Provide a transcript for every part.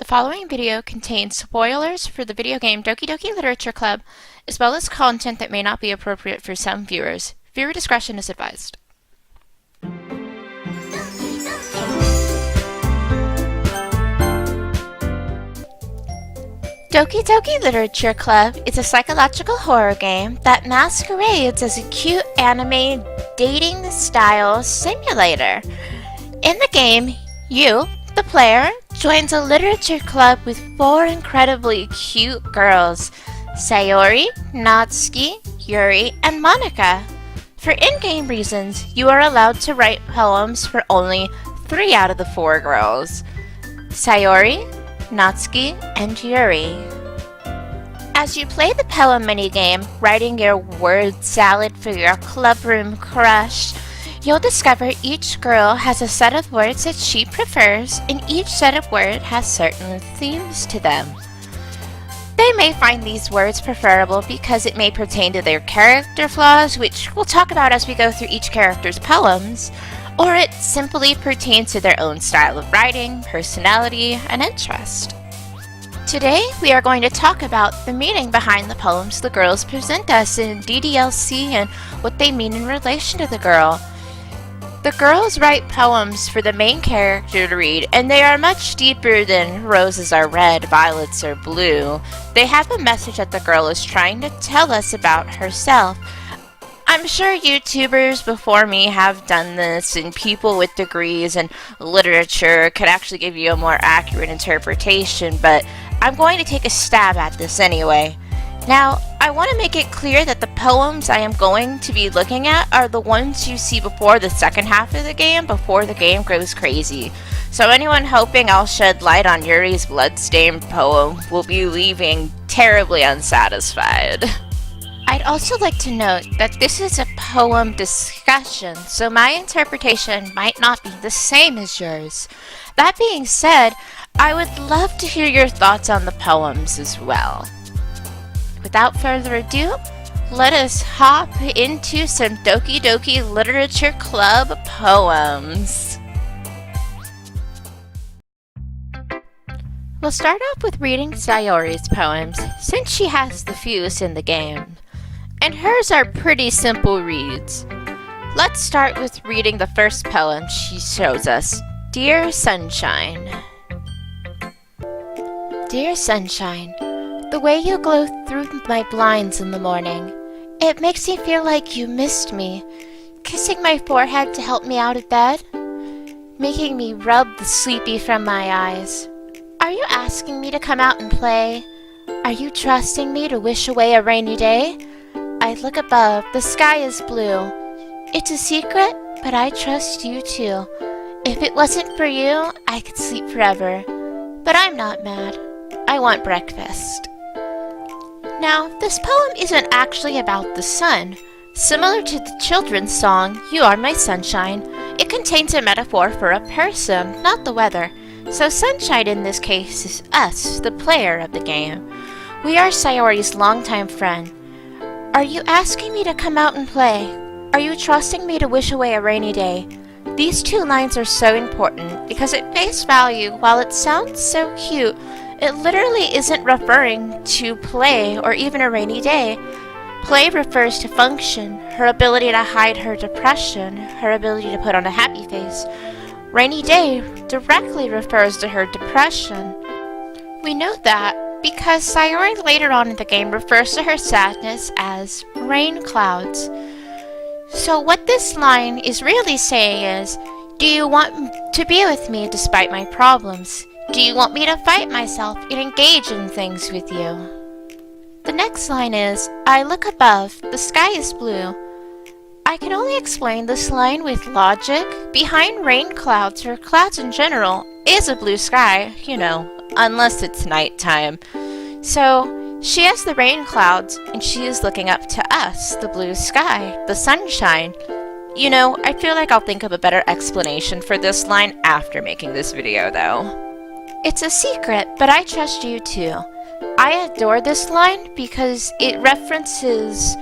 following video contains spoilers for the video game Doki Doki Literature Club, as well as content that may not be appropriate for some viewers. Viewer discretion is advised. Doki Doki Literature Club is a psychological horror game that masquerades as a cute anime dating-style simulator. In the game, you, the player, joins a literature club with 4 incredibly cute girls, Sayori, Natsuki, Yuri, and Monika. For in-game reasons, you are allowed to write poems for only 3 out of the 4 girls, Sayori, Natsuki, and Yuri. As you play the poem minigame, writing your word salad for your clubroom crush, you'll discover each girl has a set of words that she prefers, and each set of words has certain themes to them. They may find these words preferable because it may pertain to their character flaws, which we'll talk about as we go through each character's poems, or it simply pertains to their own style of writing, personality, and interest. Today, we are going to talk about the meaning behind the poems the girls present us in DDLC and what they mean in relation to the girl. The girls write poems for the main character to read, and they are much deeper than roses are red, violets are blue. They have a message that the girl is trying to tell us about herself. I'm sure YouTubers before me have done this, and people with degrees in literature could actually give you a more accurate interpretation, but I'm going to take a stab at this anyway. Now, I want to make it clear that the poems I am going to be looking at are the ones you see before the second half of the game, before the game goes crazy. So anyone hoping I'll shed light on Yuri's bloodstained poem will be leaving terribly unsatisfied. I'd also like to note that this is a poem discussion, so my interpretation might not be the same as yours. That being said, I would love to hear your thoughts on the poems as well. Without further ado, let us hop into some Doki Doki Literature Club poems. We'll start off with reading Sayori's poems, since she has the fewest in the game. And hers are pretty simple reads. Let's start with reading the first poem she shows us, Dear Sunshine. Dear Sunshine, the way you glow through my blinds in the morning, it makes me feel like you missed me, kissing my forehead to help me out of bed, making me rub the sleepy from my eyes. Are you asking me to come out and play? Are you trusting me to wish away a rainy day? I look above, the sky is blue. It's a secret, but I trust you too. If it wasn't for you, I could sleep forever. But I'm not mad. I want breakfast. Now, this poem isn't actually about the sun. Similar to the children's song, You Are My Sunshine, it contains a metaphor for a person, not the weather. So sunshine in this case is us, the player of the game. We are Sayori's longtime friend. Are you asking me to come out and play? Are you trusting me to wish away a rainy day? These 2 lines are so important because at face value, while it sounds so cute, it literally isn't referring to play or even a rainy day. Play refers to function, her ability to hide her depression, her ability to put on a happy face. Rainy day directly refers to her depression. We know that because Sayori later on in the game refers to her sadness as rain clouds. So what this line is really saying is, do you want to be with me despite my problems? Do you want me to fight myself and engage in things with you? The next line is, I look above, the sky is blue. I can only explain this line with logic. Behind rain clouds, or clouds in general, is a blue sky, unless it's nighttime. So, she has the rain clouds, and she is looking up to us, the blue sky, the sunshine. I feel like I'll think of a better explanation for this line after making this video, though. It's a secret, but I trust you too. I adore this line because it references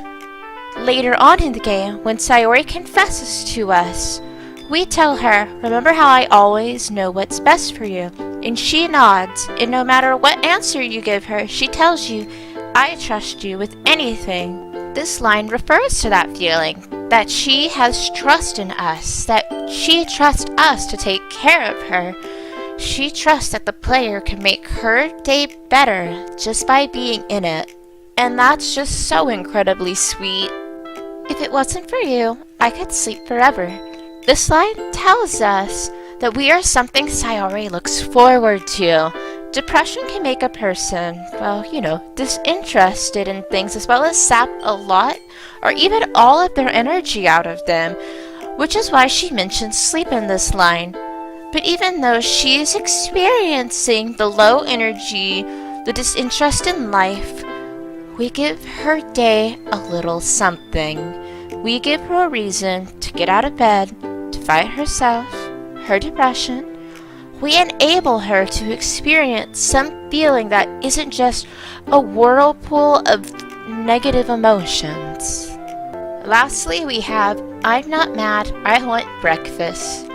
later on in the game when Sayori confesses to us. We tell her, remember how I always know what's best for you. and she nods, and no matter what answer you give her, she tells you, "I trust you with anything." This line refers to that feeling, that she has trust in us, that she trusts us to take care of her. She trusts that the player can make her day better just by being in it. And that's just so incredibly sweet. If it wasn't for you, I could sleep forever. This line tells us that we are something Sayori looks forward to. Depression can make a person, disinterested in things, as well as sap a lot or even all of their energy out of them, which is why she mentions sleep in this line. But even though she is experiencing the low energy, the disinterest in life, we give her day a little something. We give her a reason to get out of bed, to fight herself, her depression. We enable her to experience some feeling that isn't just a whirlpool of negative emotions. Lastly, we have, "I'm not mad, I want breakfast."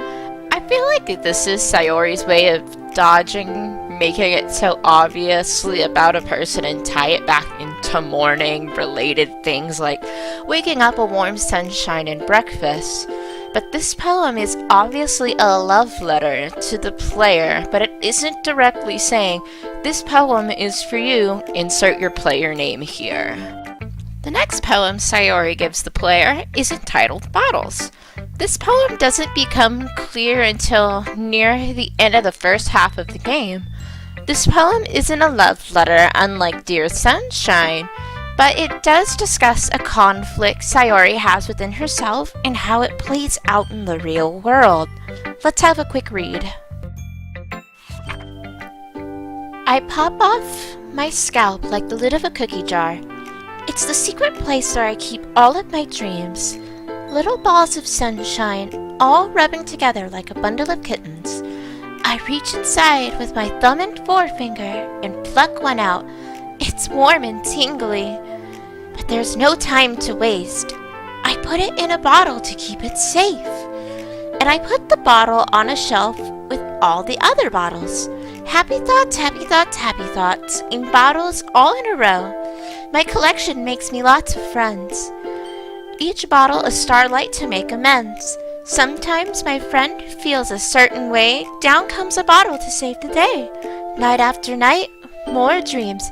I feel like this is Sayori's way of dodging making it so obviously about a person and tie it back into morning-related things like waking up, a warm sunshine, and breakfast. But this poem is obviously a love letter to the player, but it isn't directly saying, "This poem is for you, insert your player name here." The next poem Sayori gives the player is entitled Bottles. This poem doesn't become clear until near the end of the first half of the game. This poem isn't a love letter, unlike Dear Sunshine, but it does discuss a conflict Sayori has within herself and how it plays out in the real world. Let's have a quick read. I pop off my scalp like the lid of a cookie jar. It's the secret place where I keep all of my dreams. Little balls of sunshine, all rubbing together like a bundle of kittens. I reach inside with my thumb and forefinger and pluck one out. It's warm and tingly, but there's no time to waste. I put it in a bottle to keep it safe. And I put the bottle on a shelf with all the other bottles. Happy thoughts, happy thoughts, happy thoughts, in bottles all in a row. My collection makes me lots of friends. Each bottle a starlight to make amends. Sometimes my friend feels a certain way, down comes a bottle to save the day. Night after night, more dreams.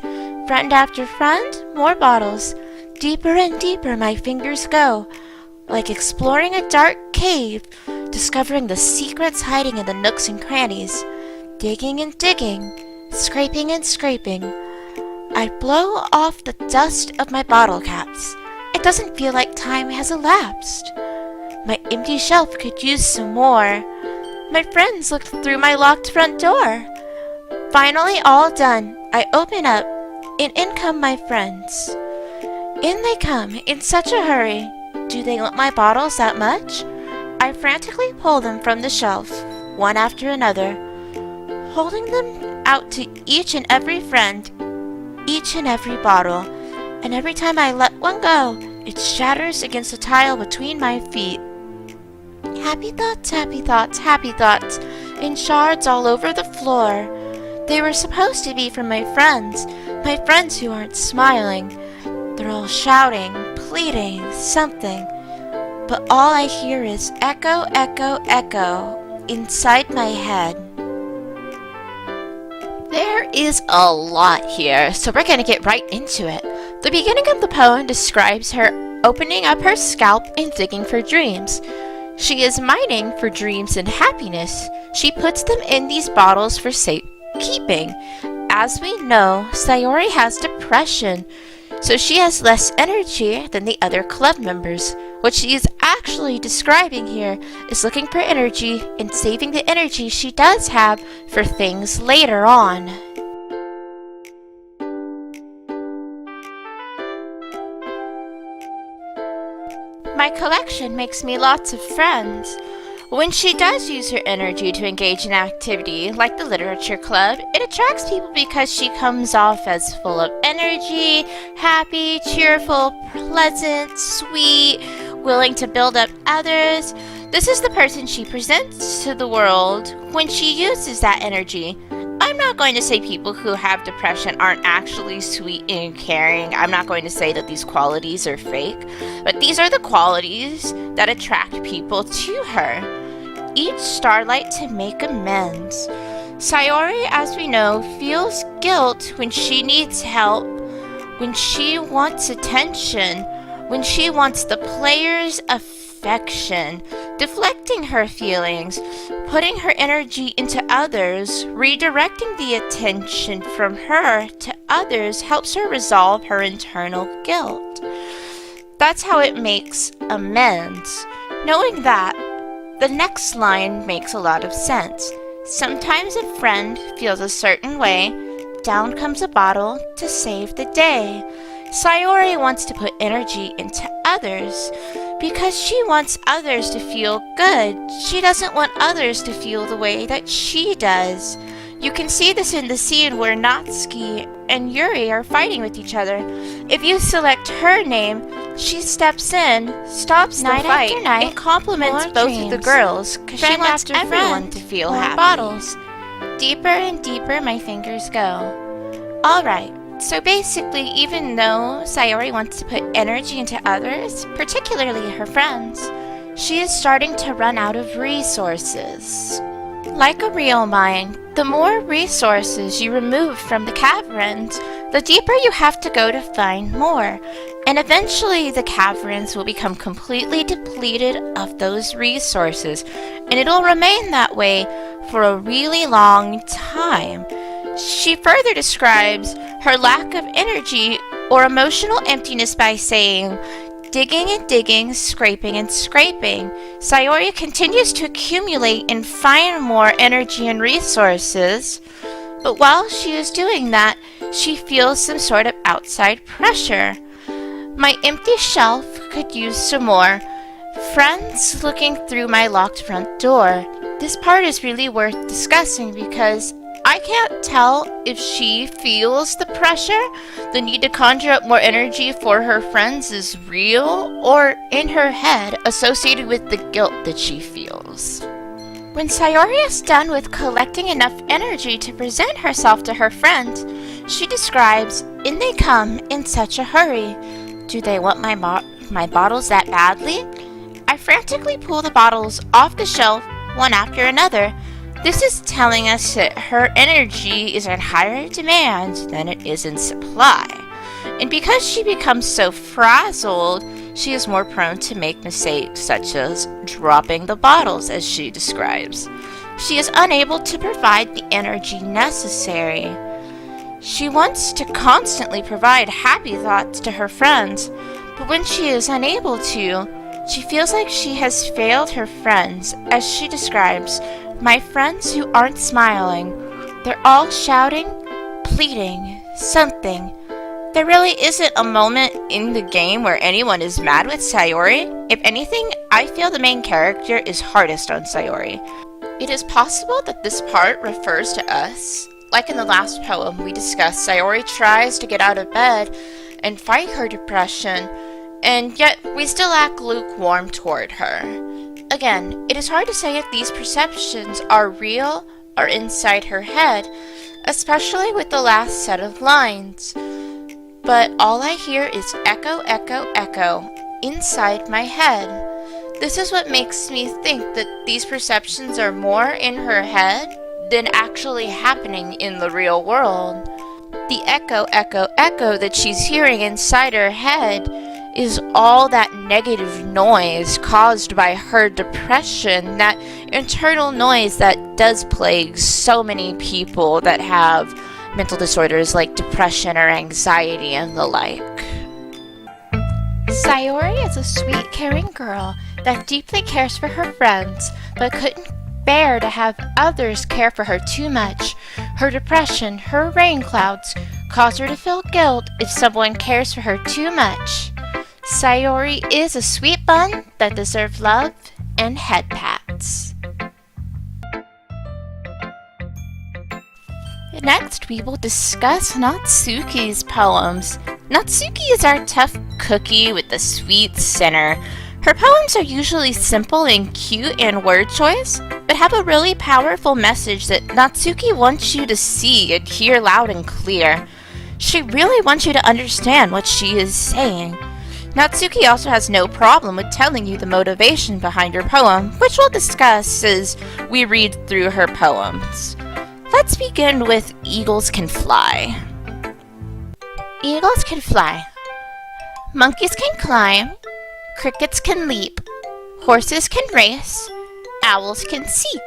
Friend after friend, more bottles. Deeper and deeper my fingers go, like exploring a dark cave, discovering the secrets hiding in the nooks and crannies. Digging and digging, scraping and scraping. I blow off the dust of my bottle caps. It doesn't feel like time has elapsed. My empty shelf could use some more. My friends looked through my locked front door. Finally all done, I open up, and in come my friends. In they come, in such a hurry. Do they want my bottles that much? I frantically pull them from the shelf, one after another, holding them out to each and every friend, each and every bottle, and every time I let one go, it shatters against the tile between my feet. Happy thoughts, happy thoughts, happy thoughts, in shards all over the floor. They were supposed to be from my friends who aren't smiling. They're all shouting, pleading, something. But all I hear is echo, echo, echo inside my head. There is a lot here, so we're going to get right into it. The beginning of the poem describes her opening up her scalp and digging for dreams. She is mining for dreams and happiness. She puts them in these bottles for safekeeping. As we know, Sayori has depression, so she has less energy than the other club members. What she is actually describing here is looking for energy and saving the energy she does have for things later on. My collection makes me lots of friends. When she does use her energy to engage in activity, like the literature club, it attracts people because she comes off as full of energy, happy, cheerful, pleasant, sweet, willing to build up others. This is the person she presents to the world when she uses that energy. not going to say people who have depression aren't actually sweet and caring. I'm not going to say that these qualities are fake, but these are the qualities that attract people to her. Each starlight to make amends. Sayori, as we know, feels guilt when she needs help, when she wants attention, when she wants the player's affection, deflecting her feelings, putting her energy into others, redirecting the attention from her to others helps her resolve her internal guilt. That's how it makes amends. Knowing that, the next line makes a lot of sense. Sometimes a friend feels a certain way, down comes a bottle to save the day. Sayori wants to put energy into others because she wants others to feel good. She doesn't want others to feel the way that she does. You can see this in the scene where Natsuki and Yuri are fighting with each other. If you select her name, she steps in, stops the fight, and compliments both of the girls because she wants everyone to feel happy. Bottles. Deeper and deeper my fingers go. Alright, so basically, even though Sayori wants to put energy into others, particularly her friends, she is starting to run out of resources. Like a real mine, the more resources you remove from the caverns, the deeper you have to go to find more, and eventually the caverns will become completely depleted of those resources, and it'll remain that way for a really long time. She further describes her lack of energy or emotional emptiness by saying, digging and digging, scraping and scraping. Sayori continues to accumulate and find more energy and resources, but while she is doing that, she feels some sort of outside pressure. My empty shelf could use some more. Friends looking through my locked front door. This part is really worth discussing because I can't tell if she feels the pressure, the need to conjure up more energy for her friends is real, or in her head associated with the guilt that she feels. When Sayori is done with collecting enough energy to present herself to her friends, she describes, "In they come in such a hurry. Do they want my bottles that badly?" I frantically pull the bottles off the shelf, one after another. This is telling us that her energy is in higher demand than it is in supply. And because she becomes so frazzled, she is more prone to make mistakes such as dropping the bottles, as she describes. She is unable to provide the energy necessary. She wants to constantly provide happy thoughts to her friends, but when she is unable to, she feels like she has failed her friends, as she describes, "My friends who aren't smiling, they're all shouting, pleading, something." There really isn't a moment in the game where anyone is mad with Sayori. If anything, I feel the main character is hardest on Sayori. It is possible that this part refers to us. Like in the last poem we discussed, Sayori tries to get out of bed and fight her depression, and yet we still act lukewarm toward her. Again, it is hard to say if these perceptions are real or inside her head, especially with the last set of lines. But all I hear is echo, echo, echo inside my head. This is what makes me think that these perceptions are more in her head than actually happening in the real world. The echo, echo, echo that she's hearing inside her head is all that negative noise caused by her depression, that internal noise that does plague so many people that have mental disorders like depression or anxiety and the like. Sayori is a sweet, caring girl that deeply cares for her friends, but couldn't bear to have others care for her too much. Her depression, her rain clouds, cause her to feel guilt if someone cares for her too much. Sayori is a sweet bun that deserves love and head pats. Next, we will discuss Natsuki's poems. Natsuki is our tough cookie with the sweet center. Her poems are usually simple and cute in word choice, but have a really powerful message that Natsuki wants you to see and hear loud and clear. She really wants you to understand what she is saying. Natsuki also has no problem with telling you the motivation behind her poem, which we'll discuss as we read through her poems. Let's begin with Eagles Can Fly. Eagles can fly. Monkeys can climb. Crickets can leap. Horses can race. Owls can seek.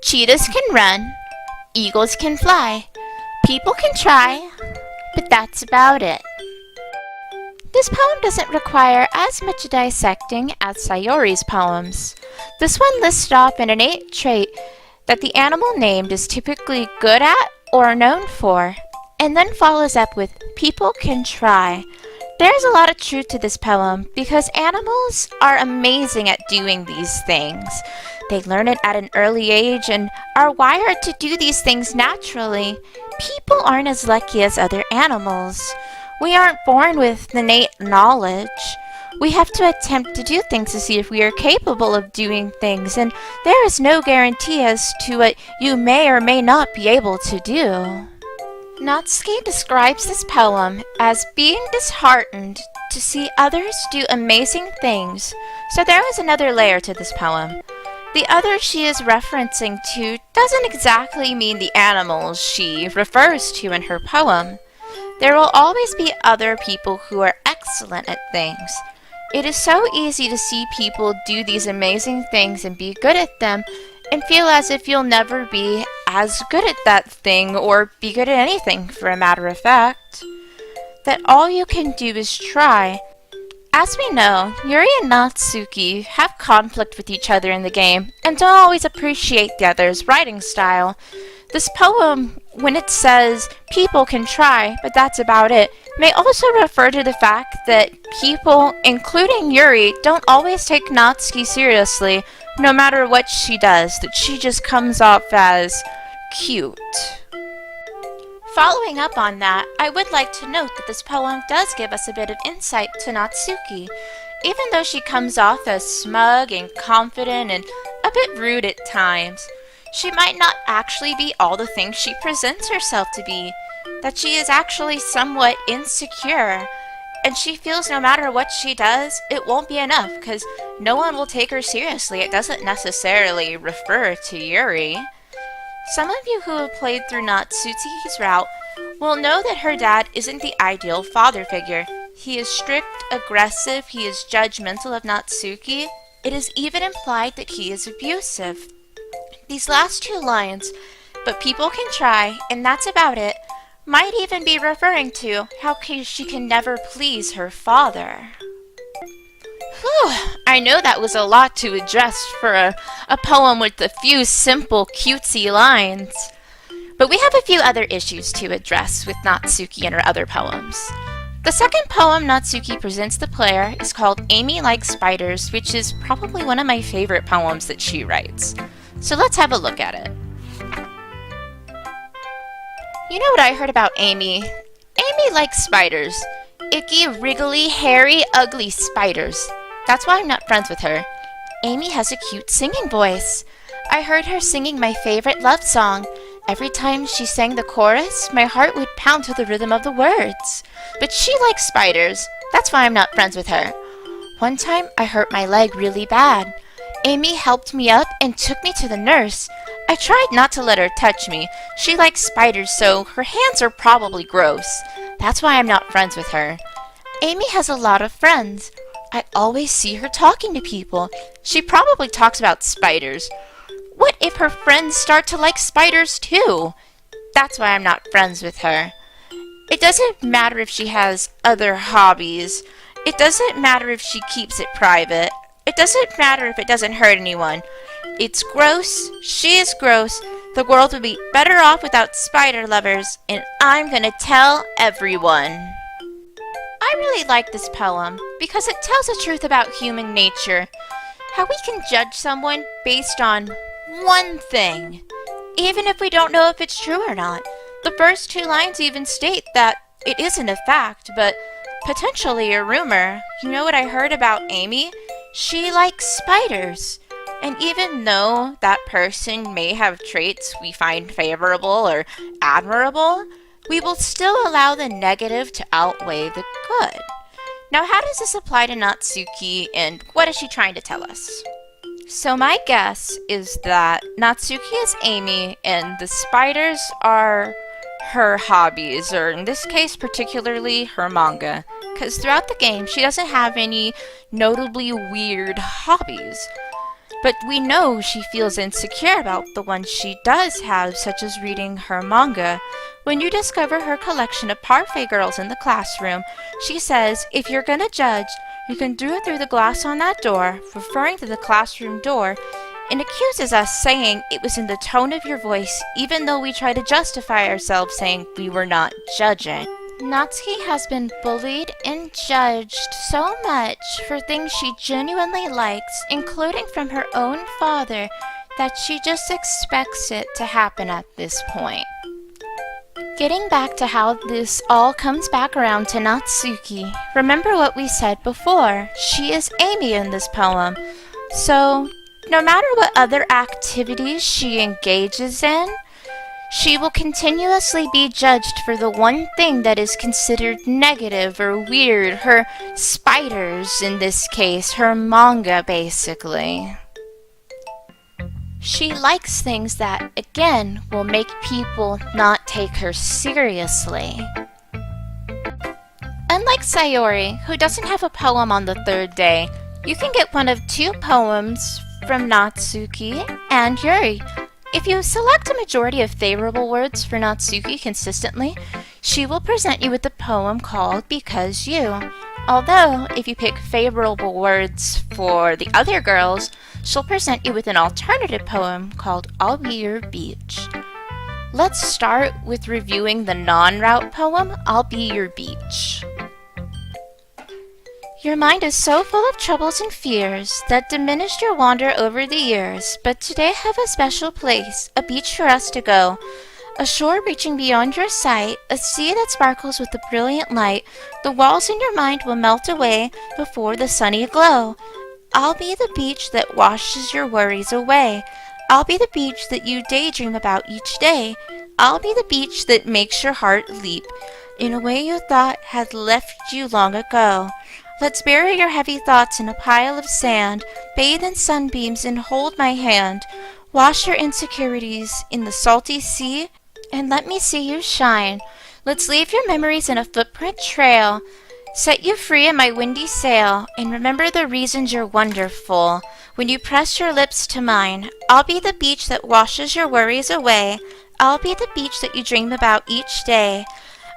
Cheetahs can run. Eagles can fly. People can try, but that's about it. This poem doesn't require as much dissecting as Sayori's poems. This one lists off an innate trait that the animal named is typically good at or known for, and then follows up with people can try. There's a lot of truth to this poem because animals are amazing at doing these things. They learn it at an early age and are wired to do these things naturally. People aren't as lucky as other animals. We aren't born with innate knowledge. We have to attempt to do things to see if we are capable of doing things, and there is no guarantee as to what you may or may not be able to do. Natsuki describes this poem as being disheartened to see others do amazing things, so there is another layer to this poem. The other she is referencing to doesn't exactly mean the animals she refers to in her poem. There will always be other people who are excellent at things. It is so easy to see people do these amazing things and be good at them and feel as if you'll never be as good at that thing or be good at anything, for a matter of fact. That all you can do is try. As we know, Yuri and Natsuki have conflict with each other in the game and don't always appreciate the other's writing style. This poem, when it says people can try, but that's about it, may also refer to the fact that people, including Yuri, don't always take Natsuki seriously, no matter what she does, that she just comes off as cute. Following up on that, I would like to note that this poem does give us a bit of insight to Natsuki. Even though she comes off as smug and confident and a bit rude at times, she might not actually be all the things she presents herself to be, that she is actually somewhat insecure, and she feels no matter what she does, it won't be enough because no one will take her seriously. It doesn't necessarily refer to Yuri. Some of you who have played through Natsuki's route will know that her dad isn't the ideal father figure. He is strict, aggressive, he is judgmental of Natsuki. It is even implied that he is abusive. These last two lines, but people can try, and that's about it, might even be referring to how she can never please her father. Whew, I know that was a lot to address for a poem with a few simple, cutesy lines. But we have a few other issues to address with Natsuki and her other poems. The second poem Natsuki presents the player is called Amy Likes Spiders, which is probably one of my favorite poems that she writes. So let's have a look at it. You know what I heard about Amy? Amy likes spiders. Icky, wriggly, hairy, ugly spiders. That's why I'm not friends with her. Amy has a cute singing voice. I heard her singing my favorite love song. Every time she sang the chorus, my heart would pound to the rhythm of the words. But she likes spiders. That's why I'm not friends with her. One time, I hurt my leg really bad. Amy helped me up and took me to the nurse. I tried not to let her touch me. She likes spiders, so her hands are probably gross. That's why I'm not friends with her. Amy has a lot of friends. I always see her talking to people. She probably talks about spiders. What if her friends start to like spiders too? That's why I'm not friends with her. It doesn't matter if she has other hobbies. It doesn't matter if she keeps it private. It doesn't matter if it doesn't hurt anyone. It's gross. She is gross. The world would be better off without spider lovers, and I'm gonna tell everyone. I really like this poem because it tells the truth about human nature. How we can judge someone based on one thing, even if we don't know if it's true or not. The first two lines even state that it isn't a fact, but potentially a rumor. You know what I heard about Amy? She likes spiders. And even though that person may have traits we find favorable or admirable, we will still allow the negative to outweigh the good. Now, how does this apply to Natsuki, and what is she trying to tell us? So my guess is that Natsuki is Amy and the spiders are her hobbies, or in this case particularly her manga, because throughout the game she doesn't have any notably weird hobbies. But we know she feels insecure about the ones she does have, such as reading her manga. When you discover her collection of parfait girls in the classroom, she says, if you're gonna judge, you can do it through the glass on that door, referring to the classroom door, and accuses us, saying it was in the tone of your voice, even though we try to justify ourselves saying we were not judging. Natsuki has been bullied and judged so much for things she genuinely likes, including from her own father, that she just expects it to happen at this point. Getting back to how this all comes back around to Natsuki, remember what we said before, she is Amy in this poem. So, no matter what other activities she engages in, she will continuously be judged for the one thing that is considered negative or weird, her spiders in this case, her manga basically. She likes things that, again, will make people not take her seriously. Unlike Sayori, who doesn't have a poem on the third day, you can get one of two poems from Natsuki and Yuri. If you select a majority of favorable words for Natsuki consistently, she will present you with a poem called Because You. Although, if you pick favorable words for the other girls, she'll present you with an alternative poem called I'll Be Your Beach. Let's start with reviewing the non-route poem, I'll Be Your Beach. Your mind is so full of troubles and fears that diminished your wander over the years, but today have a special place, a beach for us to go. A shore reaching beyond your sight, a sea that sparkles with a brilliant light. The walls in your mind will melt away before the sunny glow. I'll be the beach that washes your worries away. I'll be the beach that you daydream about each day. I'll be the beach that makes your heart leap in a way you thought had left you long ago. Let's bury your heavy thoughts in a pile of sand, bathe in sunbeams and hold my hand. Wash your insecurities in the salty sea, and let me see you shine. Let's leave your memories in a footprint trail. Set you free in my windy sail, and remember the reasons you're wonderful. When you press your lips to mine, I'll be the beach that washes your worries away. I'll be the beach that you dream about each day.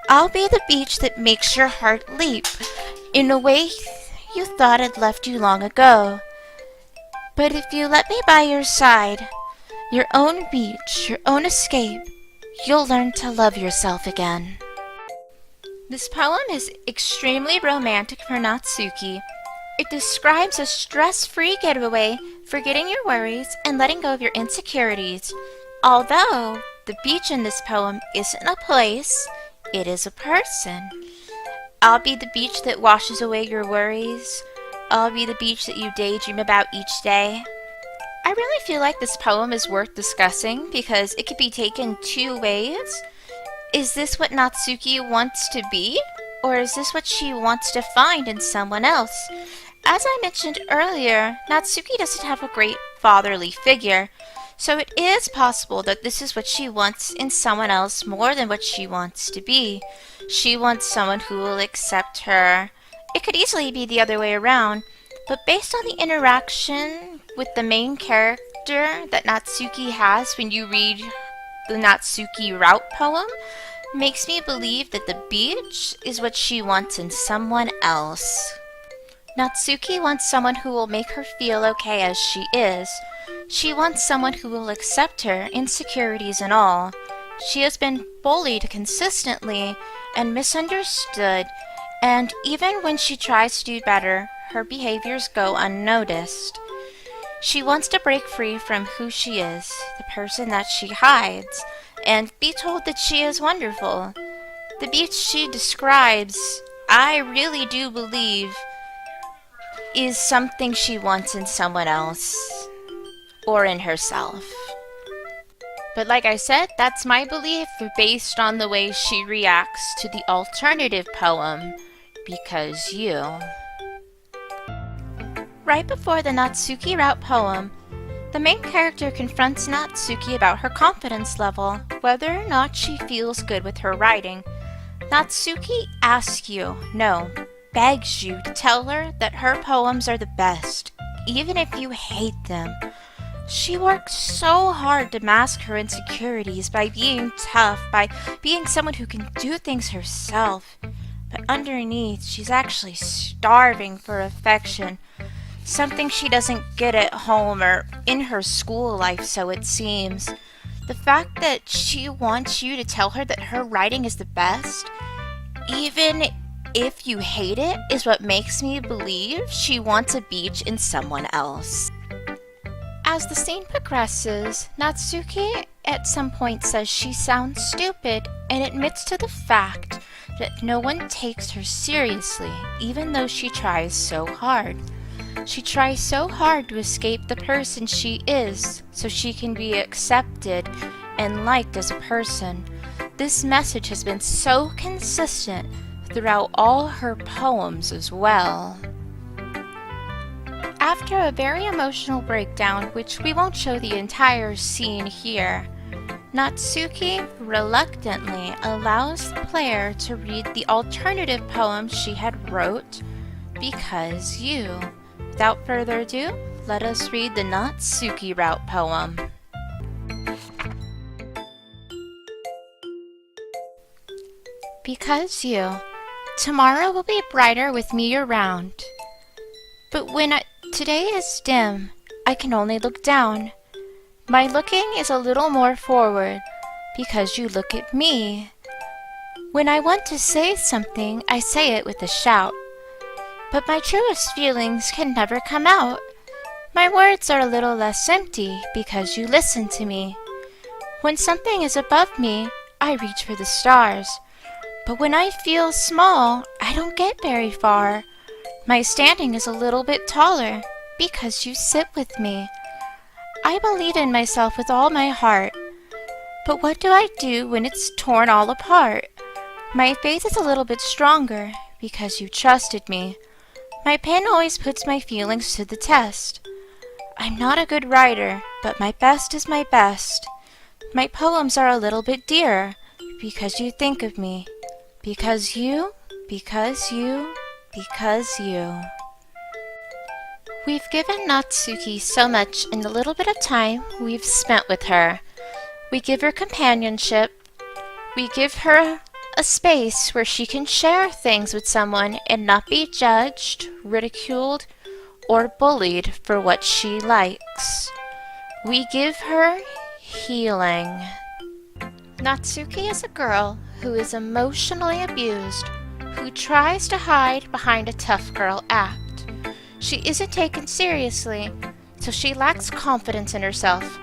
I'll be the beach that makes your heart leap in a way you thought had left you long ago. But if you let me by your side, your own beach, your own escape, you'll learn to love yourself again. This poem is extremely romantic for Natsuki. It describes a stress-free getaway, forgetting your worries and letting go of your insecurities. Although the beach in this poem isn't a place, it is a person. I'll be the beach that washes away your worries. I'll be the beach that you daydream about each day. I really feel like this poem is worth discussing because it could be taken two ways. Is this what Natsuki wants to be? Or is this what she wants to find in someone else? As I mentioned earlier, Natsuki doesn't have a great fatherly figure, so it is possible that this is what she wants in someone else more than what she wants to be. She wants someone who will accept her. It could easily be the other way around, but based on the interaction with the main character that Natsuki has when you read the Natsuki Route poem, makes me believe that the beach is what she wants in someone else. Natsuki wants someone who will make her feel okay as she is. She wants someone who will accept her, insecurities and all. She has been bullied consistently and misunderstood, and even when she tries to do better, her behaviors go unnoticed. She wants to break free from who she is, the person that she hides, and be told that she is wonderful. The beach she describes, I really do believe, is something she wants in someone else or in herself. But like I said, that's my belief based on the way she reacts to the alternative poem, Because You. Right before the Natsuki route poem, the main character confronts Natsuki about her confidence level, whether or not she feels good with her writing. Natsuki asks you, no, begs you to tell her that her poems are the best, even if you hate them. She works so hard to mask her insecurities by being tough, by being someone who can do things herself. But underneath, she's actually starving for affection. Something she doesn't get at home or in her school life, so it seems. The fact that she wants you to tell her that her writing is the best, even if you hate it, is what makes me believe she wants a beach in someone else. As the scene progresses, Natsuki at some point says she sounds stupid and admits to the fact that no one takes her seriously, even though she tries so hard. She tries so hard to escape the person she is so she can be accepted and liked as a person. This message has been so consistent throughout all her poems as well. After a very emotional breakdown, which we won't show the entire scene here, Natsuki reluctantly allows the player to read the alternative poem she had wrote, Because You. Without further ado, let us read the Natsuki route poem. Because you. Tomorrow will be brighter with me around. But when today is dim, I can only look down. My looking is a little more forward, because you look at me. When I want to say something, I say it with a shout. But my truest feelings can never come out. My words are a little less empty because you listen to me. When something is above me, I reach for the stars. But when I feel small, I don't get very far. My standing is a little bit taller because you sit with me. I believe in myself with all my heart. But what do I do when it's torn all apart? My faith is a little bit stronger because you trusted me. My pen always puts my feelings to the test. I'm not a good writer, but my best is my best. My poems are a little bit dearer because you think of me. Because you, because you, because you. We've given Natsuki so much in the little bit of time we've spent with her. We give her companionship. We give her a space where she can share things with someone and not be judged, ridiculed, or bullied for what she likes. We give her healing. Natsuki is a girl who is emotionally abused, who tries to hide behind a tough girl act. She isn't taken seriously, so she lacks confidence in herself.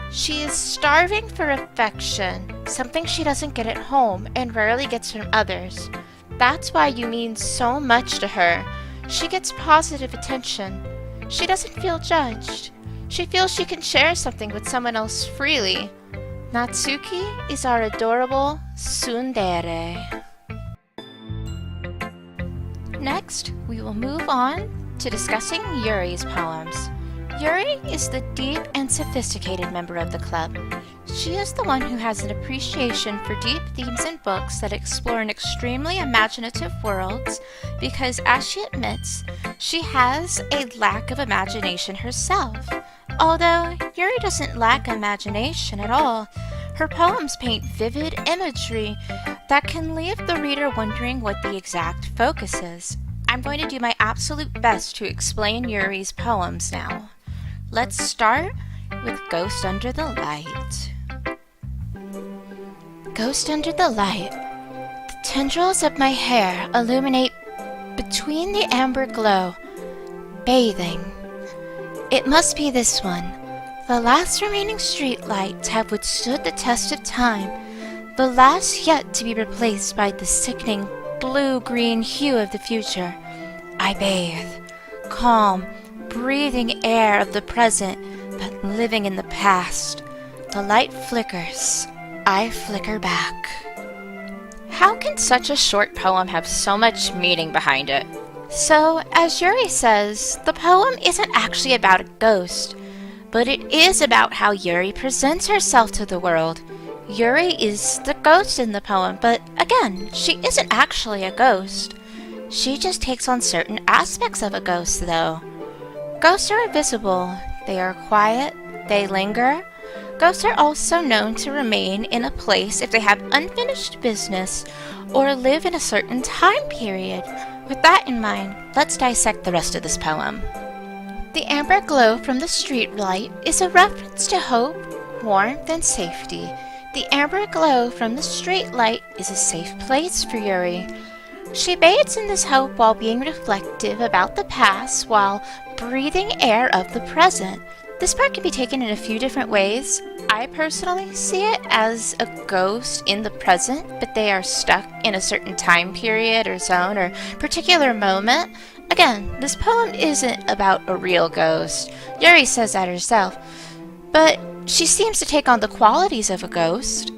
She is starving for affection, something she doesn't get at home and rarely gets from others. That's why you mean so much to her. She gets positive attention. She doesn't feel judged. She feels she can share something with someone else freely. Natsuki is our adorable tsundere. Next, we will move on to discussing Yuri's poems. Yuri is the deep and sophisticated member of the club. She is the one who has an appreciation for deep themes in books that explore an extremely imaginative worlds because, as she admits, she has a lack of imagination herself. Although Yuri doesn't lack imagination at all, her poems paint vivid imagery that can leave the reader wondering what the exact focus is. I'm going to do my absolute best to explain Yuri's poems now. Let's start with Ghost Under the Light. Ghost under the light. The tendrils of my hair illuminate between the amber glow, bathing. It must be this one. The last remaining street lights have withstood the test of time, the last yet to be replaced by the sickening blue-green hue of the future. I bathe. calm, breathing air of the present, but living in the past. The light flickers. I flicker back. How can such a short poem have so much meaning behind it? So, as Yuri says, the poem isn't actually about a ghost, but it is about how Yuri presents herself to the world. Yuri is the ghost in the poem, but again, she isn't actually a ghost. She just takes on certain aspects of a ghost, though. Ghosts are invisible. They are quiet. They linger. Ghosts are also known to remain in a place if they have unfinished business or live in a certain time period. With that in mind, let's dissect the rest of this poem. The amber glow from the streetlight is a reference to hope, warmth, and safety. The amber glow from the streetlight is a safe place for Yuri. She bathes in this hope while being reflective about the past while breathing air of the present. This part can be taken in a few different ways. I personally see it as a ghost in the present, but they are stuck in a certain time period or zone or particular moment. Again, this poem isn't about a real ghost. Yuri says that herself. But she seems to take on the qualities of a ghost.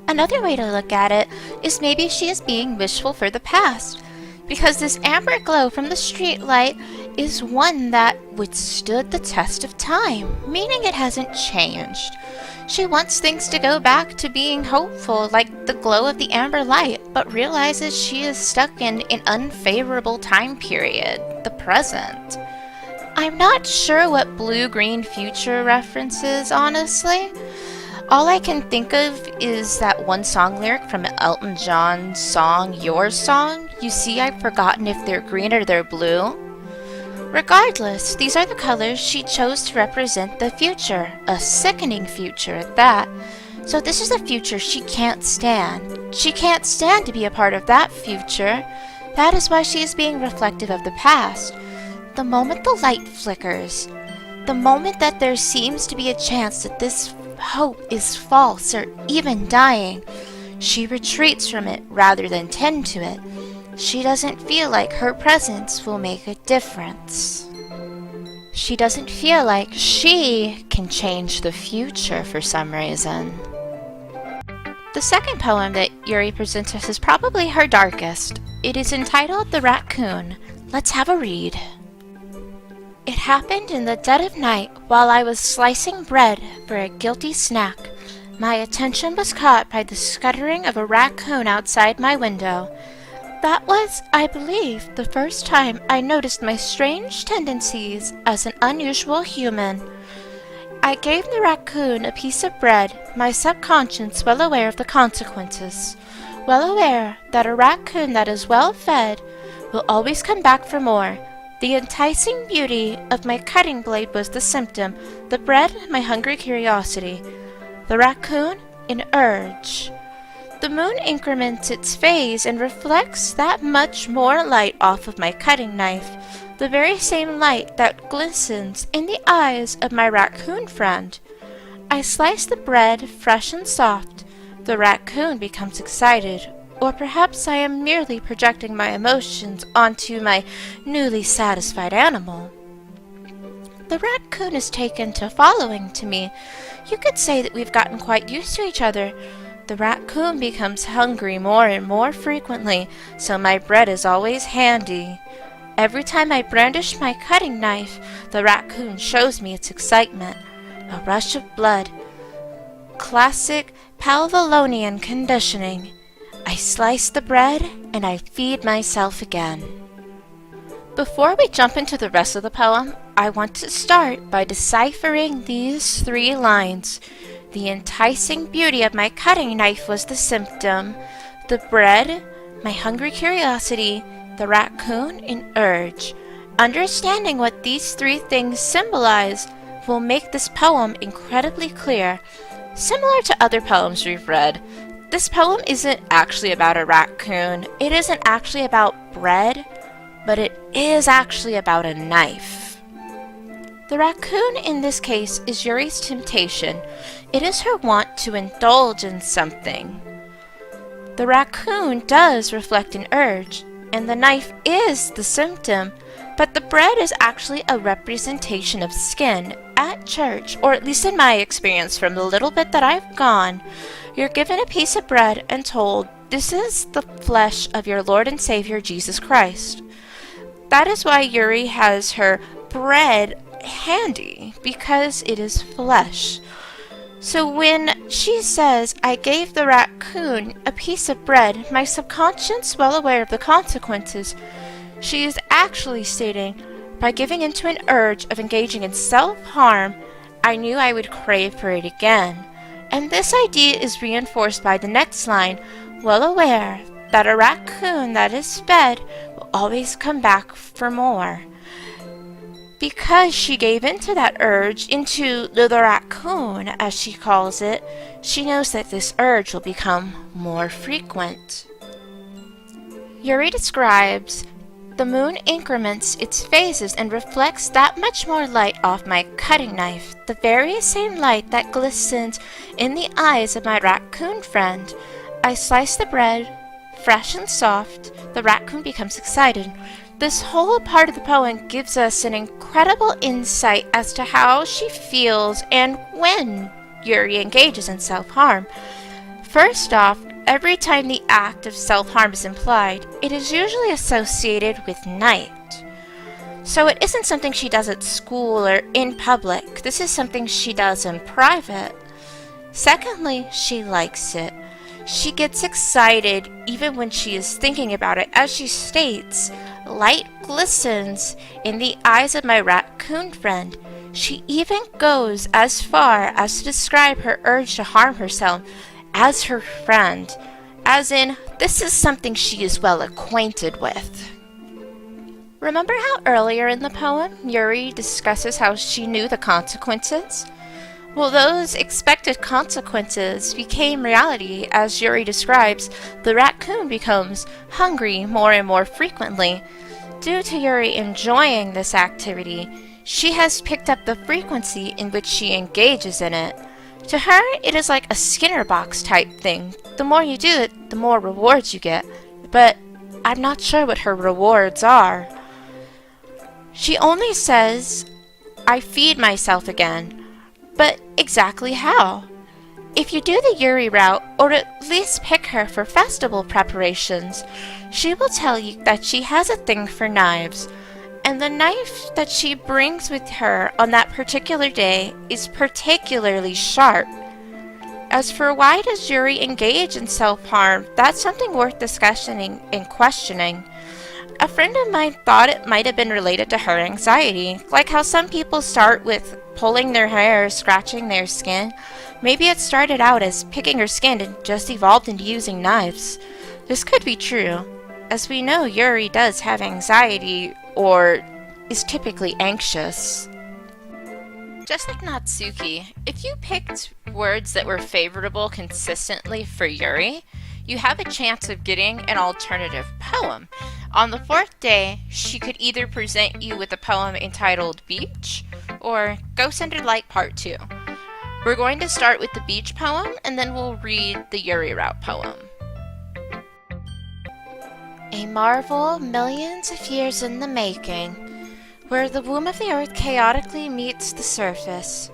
Another way to look at it is maybe she is being wishful for the past, because this amber glow from the streetlight is one that withstood the test of time, meaning it hasn't changed. She wants things to go back to being hopeful, like the glow of the amber light, but realizes she is stuck in an unfavorable time period, the present. I'm not sure what blue-green future references, honestly. All I can think of is that one song lyric from Elton John's song, Your Song. You see, I've forgotten if they're green or they're blue. Regardless, these are the colors she chose to represent the future, a sickening future at that. So this is a future she can't stand. She can't stand to be a part of that future. That is why she is being reflective of the past. The moment the light flickers, the moment that there seems to be a chance that this hope is false or even dying, she retreats from it rather than tend to it. She doesn't feel like her presence will make a difference. She doesn't feel like she can change the future for some reason. The second poem that Yuri presents us is probably her darkest. It is entitled The Raccoon. Let's have a read. It happened in the dead of night while I was slicing bread for a guilty snack. My attention was caught by the scuttering of a raccoon outside my window. That was, I believe, the first time I noticed my strange tendencies as an unusual human. I gave the raccoon a piece of bread, my subconscious well aware of the consequences, well aware that a raccoon that is well fed will always come back for more. The enticing beauty of my cutting blade was the symptom, the bread my hungry curiosity, the raccoon an urge. The moon increments its phase and reflects that much more light off of my cutting knife, the very same light that glistens in the eyes of my raccoon friend. I slice the bread fresh and soft. The raccoon becomes excited, or perhaps I am merely projecting my emotions onto my newly satisfied animal. The raccoon is taken to following to me. You could say that we've gotten quite used to each other. The raccoon becomes hungry more and more frequently, so my bread is always handy. Every time I brandish my cutting knife, the raccoon shows me its excitement. A rush of blood. Classic Pavlovian conditioning. I slice the bread and I feed myself again. Before we jump into the rest of the poem, I want to start by deciphering these 3 lines. The enticing beauty of my cutting knife was the symptom. The bread, my hungry curiosity, the raccoon, an urge. Understanding what these 3 things symbolize will make this poem incredibly clear. Similar to other poems we've read, this poem isn't actually about a raccoon. It isn't actually about bread, but it is actually about a knife. The raccoon in this case is Yuri's temptation. It is her want to indulge in something. The raccoon does reflect an urge, and the knife is the symptom. But the bread is actually a representation of skin. At church, or at least in my experience from the little bit that I've gone, you're given a piece of bread and told, "This is the flesh of your Lord and Savior Jesus Christ." That is why Yuri has her bread handy, because it is flesh. So when she says, "I gave the raccoon a piece of bread," my subconscious, well aware of the consequences, she is actually stating, by giving into an urge of engaging in self-harm, I knew I would crave for it again. And this idea is reinforced by the next line, well aware that a raccoon that is fed will always come back for more. Because she gave into that urge, into the raccoon, as she calls it, she knows that this urge will become more frequent. Yuri describes, "The moon increments its phases and reflects that much more light off my cutting knife, the very same light that glistens in the eyes of my raccoon friend. I slice the bread, fresh and soft, the raccoon becomes excited." This whole part of the poem gives us an incredible insight as to how she feels and when Yuri engages in self-harm. First off, every time the act of self-harm is implied, it is usually associated with night. So it isn't something she does at school or in public. This is something she does in private. Secondly, she likes it. She gets excited even when she is thinking about it. As she states, "Light glistens in the eyes of my raccoon friend." She even goes as far as to describe her urge to harm herself as her friend, as in, this is something she is well acquainted with. Remember how earlier in the poem, Yuri discusses how she knew the consequences? Well, those expected consequences became reality. As Yuri describes, the raccoon becomes hungry more and more frequently. Due to Yuri enjoying this activity, she has picked up the frequency in which she engages in it. To her, it is like a Skinner box type thing. The more you do it, the more rewards you get. But I'm not sure what her rewards are. She only says, "I feed myself again." But exactly how? If you do the Yuri route, or at least pick her for festival preparations, she will tell you that she has a thing for knives, and the knife that she brings with her on that particular day is particularly sharp. As for why does Yuri engage in self-harm, that's something worth discussing and questioning. A friend of mine thought it might have been related to her anxiety, like how some people start with pulling their hair or scratching their skin. Maybe it started out as picking her skin and just evolved into using knives. This could be true. As we know, Yuri does have anxiety, or is typically anxious. Just like Natsuki, if you picked words that were favorable consistently for Yuri, you have a chance of getting an alternative poem. On the fourth day, she could either present you with a poem entitled Beach or Ghost Under Light Part 2. We're going to start with the beach poem and then we'll read the Yuri route poem. A marvel millions of years in the making, where the womb of the earth chaotically meets the surface,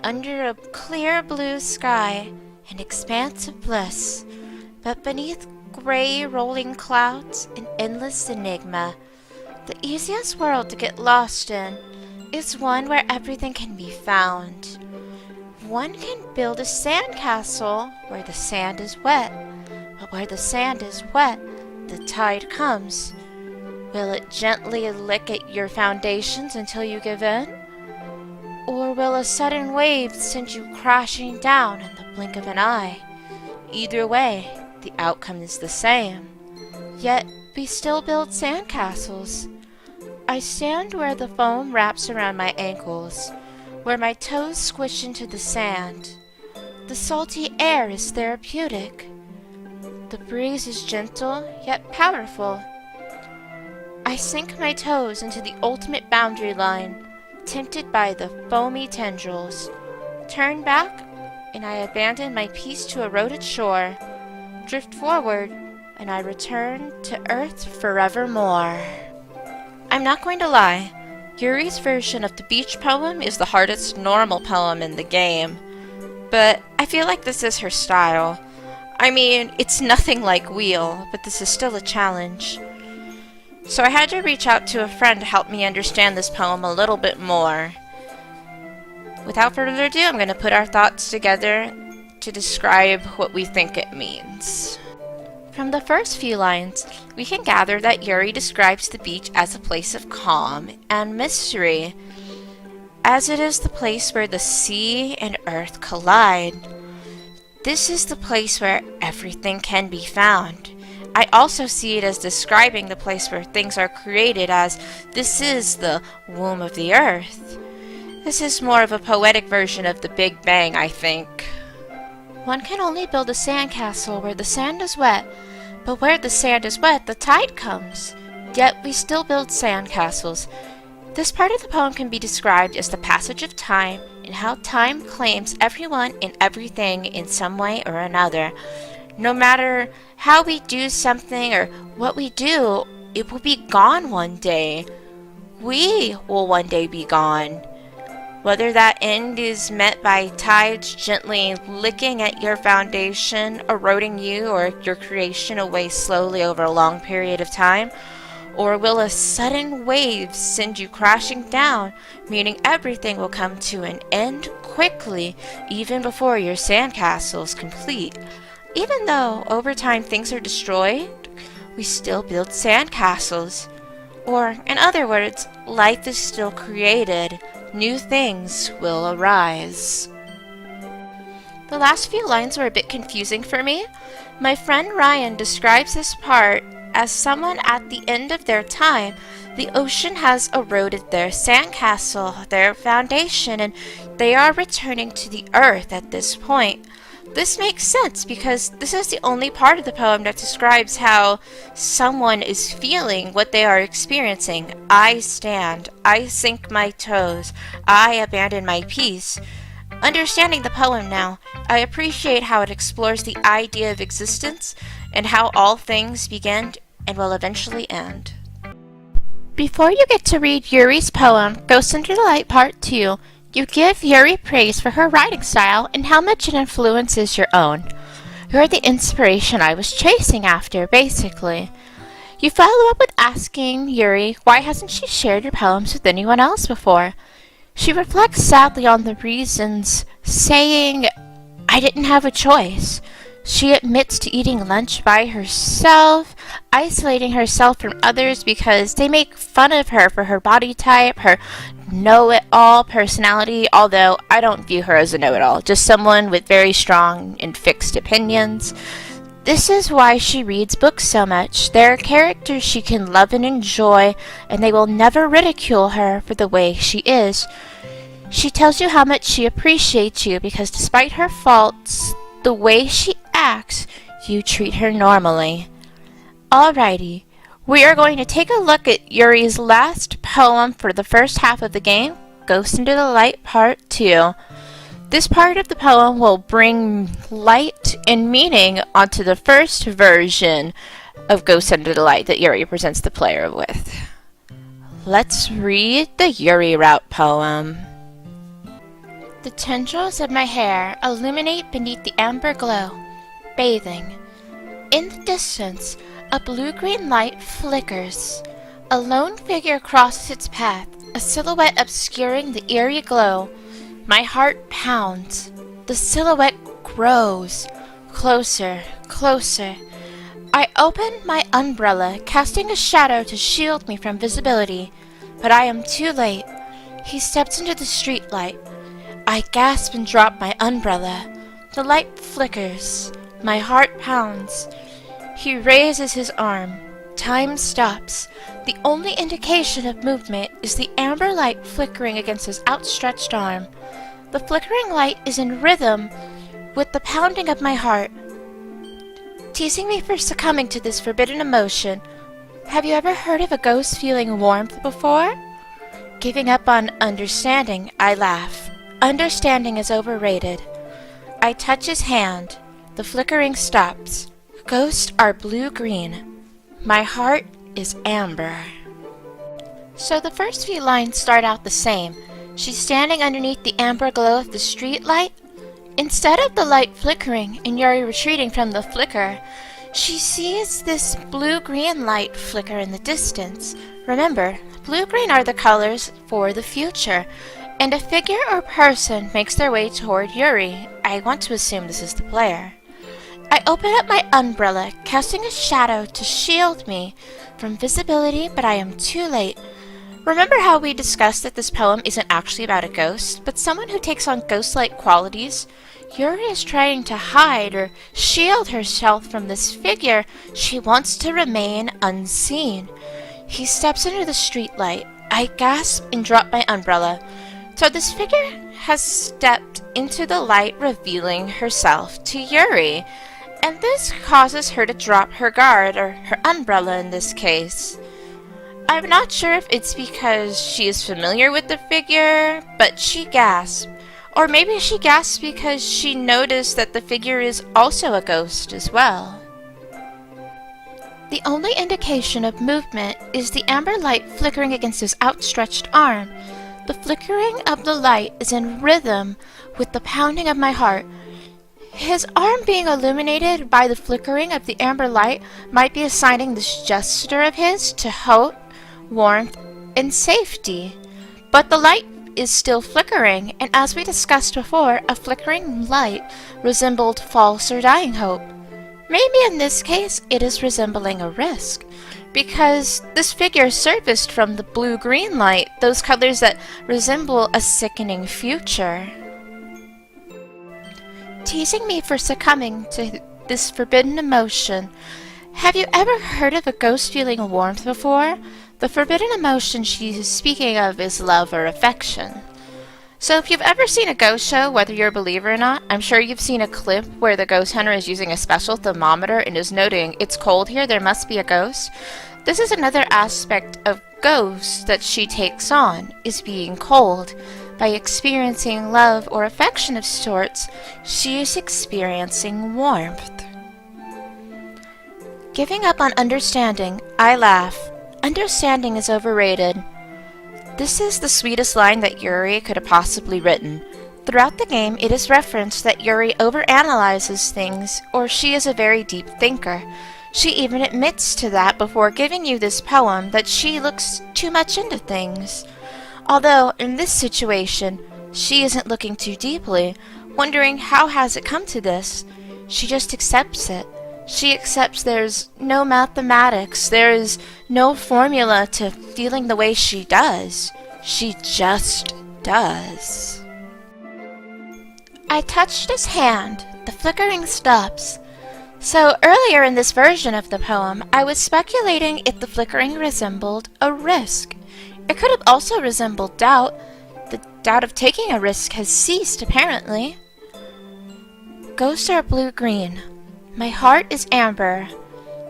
under a clear blue sky, an expanse of bliss, but beneath gray rolling clouds, an endless enigma. The easiest world to get lost in is one where everything can be found. One can build a sandcastle where the sand is wet, but where the sand is wet, the tide comes. Will it gently lick at your foundations until you give in? Or will a sudden wave send you crashing down in the blink of an eye? Either way, the outcome is the same. Yet, we still build sandcastles. I stand where the foam wraps around my ankles, where my toes squish into the sand. The salty air is therapeutic. The breeze is gentle, yet powerful. I sink my toes into the ultimate boundary line, tempted by the foamy tendrils. Turn back, and I abandon my piece to eroded shore. Drift forward, and I return to earth forevermore. I'm not going to lie. Yuri's version of the beach poem is the hardest normal poem in the game. But I feel like this is her style. I mean, it's nothing like Wheel, but this is still a challenge. So I had to reach out to a friend to help me understand this poem a little bit more. Without further ado, I'm going to put our thoughts together to describe what we think it means. From the first few lines, we can gather that Yuri describes the beach as a place of calm and mystery, as it is the place where the sea and earth collide. This is the place where everything can be found. I also see it as describing the place where things are created, as this is the womb of the earth. This is more of a poetic version of the Big Bang, I think. One can only build a sandcastle where the sand is wet, but where the sand is wet, the tide comes. Yet we still build sandcastles. This part of the poem can be described as the passage of time and how time claims everyone and everything in some way or another. No matter how we do something or what we do, it will be gone one day. We will one day be gone. Whether that end is met by tides gently licking at your foundation, eroding you or your creation away slowly over a long period of time, or will a sudden wave send you crashing down, meaning everything will come to an end quickly, even before your sandcastle is complete. Even though over time things are destroyed, we still build sandcastles. Or, in other words, life is still created. New things will arise. The last few lines were a bit confusing for me. My friend Ryan describes this part as someone at the end of their time. The ocean has eroded their sandcastle, their foundation, and they are returning to the earth at this point. This makes sense because this is the only part of the poem that describes how someone is feeling what they are experiencing. I stand, I sink my toes, I abandon my peace. Understanding the poem now, I appreciate how it explores the idea of existence and how all things begin and will eventually end. Before you get to read Yuri's poem, Ghost Under the Light Part 2, you give Yuri praise for her writing style and how much it influences your own. You're the inspiration I was chasing after, basically. You follow up with asking Yuri why hasn't she shared your poems with anyone else before. She reflects sadly on the reasons, saying, I didn't have a choice. She admits to eating lunch by herself, isolating herself from others because they make fun of her for her body type, her know-it-all personality, although I don't view her as a know-it-all, just someone with very strong and fixed opinions. This is why she reads books so much. There are characters she can love and enjoy, and they will never ridicule her for the way she is. She tells you how much she appreciates you because despite her faults, the way she acts, you treat her normally. Alrighty, we are going to take a look at Yuri's last poem for the first half of the game, Ghost Into the Light Part 2. This part of the poem will bring light and meaning onto the first version of Ghost Under the Light that Yuri presents the player with. Let's read the Yuri Route poem. The tendrils of my hair illuminate beneath the amber glow, bathing. In the distance, a blue-green light flickers. A lone figure crosses its path, a silhouette obscuring the eerie glow. My heart pounds. The silhouette grows. Closer, closer. I open my umbrella, casting a shadow to shield me from visibility. But I am too late. He steps into the streetlight. I gasp and drop my umbrella. The light flickers. My heart pounds. He raises his arm. Time stops. The only indication of movement is the amber light flickering against his outstretched arm. The flickering light is in rhythm with the pounding of my heart. Teasing me for succumbing to this forbidden emotion, have you ever heard of a ghost feeling warmth before? Giving up on understanding, I laugh. Understanding is overrated. I touch his hand. The flickering stops. Ghosts are blue-green. My heart is amber. So the first few lines start out the same. She's standing underneath the amber glow of the street light. Instead of the light flickering and Yuri retreating from the flicker, she sees this blue-green light flicker in the distance. Remember, blue-green are the colors for the future, and a figure or person makes their way toward Yuri. I want to assume this is the player. I open up my umbrella, casting a shadow to shield me from visibility, but I am too late. Remember how we discussed that this poem isn't actually about a ghost, but someone who takes on ghost-like qualities? Yuri is trying to hide or shield herself from this figure. She wants to remain unseen. He steps into the streetlight. I gasp and drop my umbrella. So this figure has stepped into the light, revealing herself to Yuri. And this causes her to drop her guard, or her umbrella in this case. I'm not sure if it's because she is familiar with the figure, but she gasps. Or maybe she gasps because she noticed that the figure is also a ghost as well. The only indication of movement is the amber light flickering against his outstretched arm. The flickering of the light is in rhythm with the pounding of my heart. His arm being illuminated by the flickering of the amber light might be assigning this gesture of his to hope, warmth, and safety. But the light is still flickering, and as we discussed before, a flickering light resembled false or dying hope. Maybe in this case it is resembling a risk, because this figure surfaced from the blue-green light, those colors that resemble a sickening future. Teasing me for succumbing to this forbidden emotion. Have you ever heard of a ghost feeling warmth before? The forbidden emotion she's speaking of is love or affection. So if you've ever seen a ghost show, whether you're a believer or not, I'm sure you've seen a clip where the ghost hunter is using a special thermometer and is noting, "It's cold here, there must be a ghost." This is another aspect of ghosts that she takes on, is being cold. By experiencing love or affection of sorts, she is experiencing warmth. Giving up on understanding, I laugh. Understanding is overrated. This is the sweetest line that Yuri could have possibly written. Throughout the game, it is referenced that Yuri overanalyzes things, or she is a very deep thinker. She even admits to that before giving you this poem, that she looks too much into things. Although, in this situation, she isn't looking too deeply, wondering how has it come to this. She just accepts it. She accepts there's no mathematics, there is no formula to feeling the way she does. She just does. I touched his hand. The flickering stops. So earlier in this version of the poem, I was speculating if the flickering resembled a risk. It could have also resembled doubt. The doubt of taking a risk has ceased, apparently. Ghosts are blue-green. My heart is amber.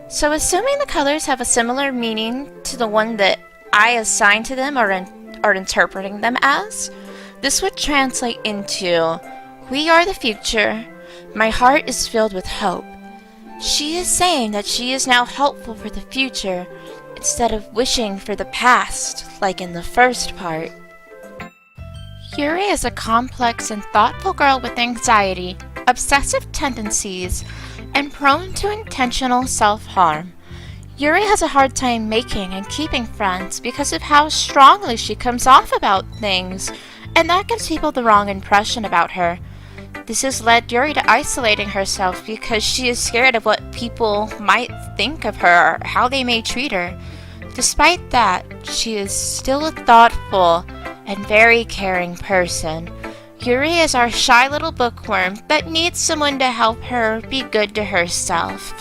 So assuming the colors have a similar meaning to the one that I assign to them or are interpreting them as, this would translate into, we are the future. My heart is filled with hope. She is saying that she is now hopeful for the future instead of wishing for the past, like in the first part. Yuri is a complex and thoughtful girl with anxiety, obsessive tendencies, and prone to intentional self-harm. Yuri has a hard time making and keeping friends because of how strongly she comes off about things, and that gives people the wrong impression about her. This has led Yuri to isolating herself because she is scared of what people might think of her or how they may treat her. Despite that, she is still a thoughtful and very caring person. Yuri is our shy little bookworm that needs someone to help her be good to herself.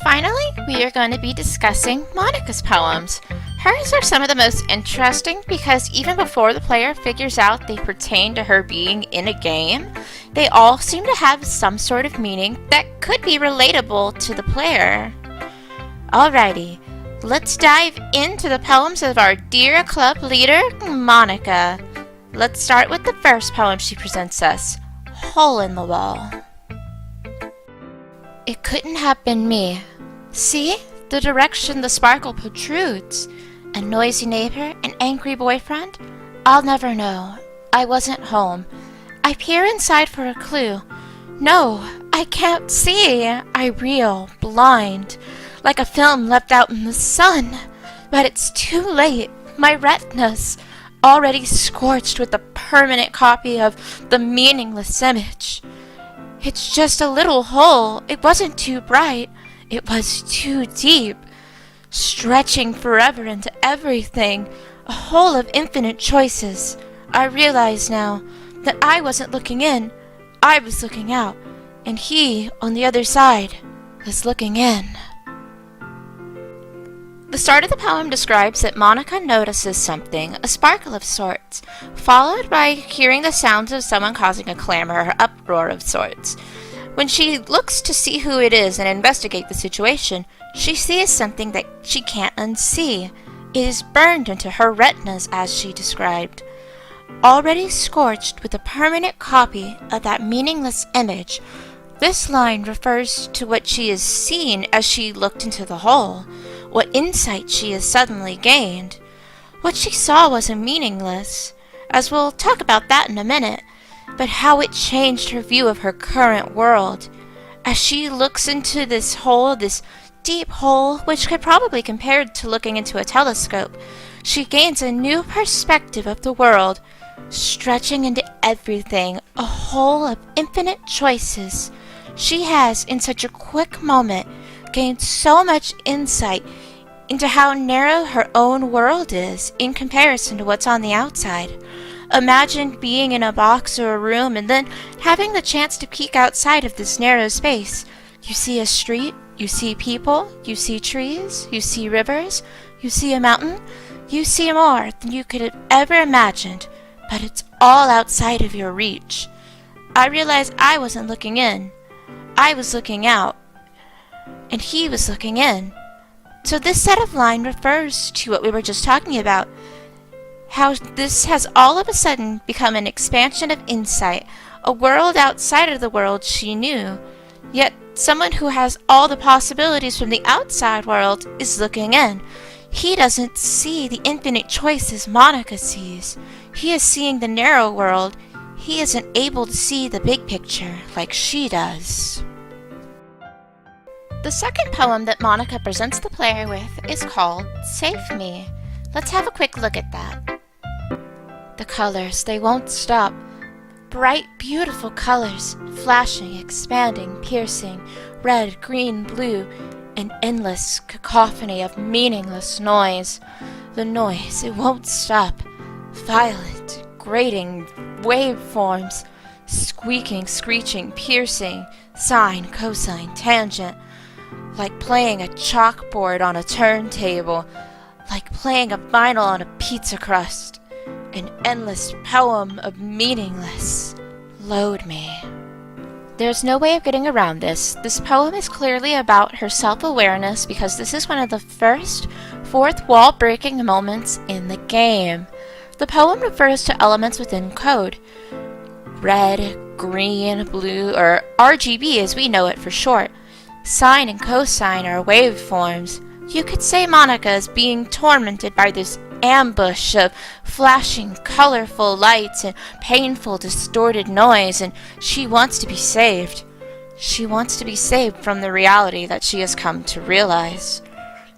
Finally, we are going to be discussing Monica's poems. Hers are some of the most interesting because even before the player figures out they pertain to her being in a game, they all seem to have some sort of meaning that could be relatable to the player. Alrighty, let's dive into the poems of our dear club leader, Monica. Let's start with the first poem she presents us, Hole in the Wall. It couldn't have been me. See, the direction the sparkle protrudes. A noisy neighbor, an angry boyfriend? I'll never know. I wasn't home. I peer inside for a clue. No, I can't see. I reel, blind, like a film left out in the sun. But it's too late. My retina's already scorched with a permanent copy of the meaningless image. It's just a little hole. It wasn't too bright. It was too deep, stretching forever into everything, a hole of infinite choices. I realize now that I wasn't looking in, I was looking out, and he, on the other side, was looking in. The start of the poem describes that Monica notices something, a sparkle of sorts, followed by hearing the sounds of someone causing a clamor or uproar of sorts. When she looks to see who it is and investigate the situation, she sees something that she can't unsee. It is burned into her retinas, as she described. Already scorched with a permanent copy of that meaningless image, this line refers to what she has seen as she looked into the hole, what insight she has suddenly gained. What she saw wasn't meaningless, as we'll talk about that in a minute, but how it changed her view of her current world. As she looks into this hole, this deep hole, which could probably be compared to looking into a telescope, she gains a new perspective of the world, stretching into everything, a hole of infinite choices. She has, in such a quick moment, gained so much insight into how narrow her own world is in comparison to what's on the outside. Imagine being in a box or a room and then having the chance to peek outside of this narrow space. You see a street, you see people, you see trees, you see rivers, you see a mountain, you see more than you could have ever imagined, but it's all outside of your reach. I realized I wasn't looking in. I was looking out, and he was looking in. So this set of line refers to what we were just talking about, how this has all of a sudden become an expansion of insight, a world outside of the world she knew, yet someone who has all the possibilities from the outside world is looking in. He doesn't see the infinite choices Monica sees. He is seeing the narrow world. He isn't able to see the big picture like she does. The second poem that Monica presents the player with is called Save Me. Let's have a quick look at that. The colors, they won't stop. Bright, beautiful colors, flashing, expanding, piercing, red, green, blue, an endless cacophony of meaningless noise. The noise, it won't stop. Violent, grating, waveforms, squeaking, screeching, piercing, sine, cosine, tangent, like playing a chalkboard on a turntable, like playing a vinyl on a pizza crust, an endless poem of meaningless. Load me. There's no way of getting around this. This poem is clearly about her self-awareness because this is one of the first fourth wall breaking moments in the game. The poem refers to elements within code. Red, green, blue, or RGB as we know it for short. Sine and cosine are waveforms. You could say Monica is being tormented by this ambush of flashing, colorful lights and painful, distorted noise, and she wants to be saved. She wants to be saved from the reality that she has come to realize.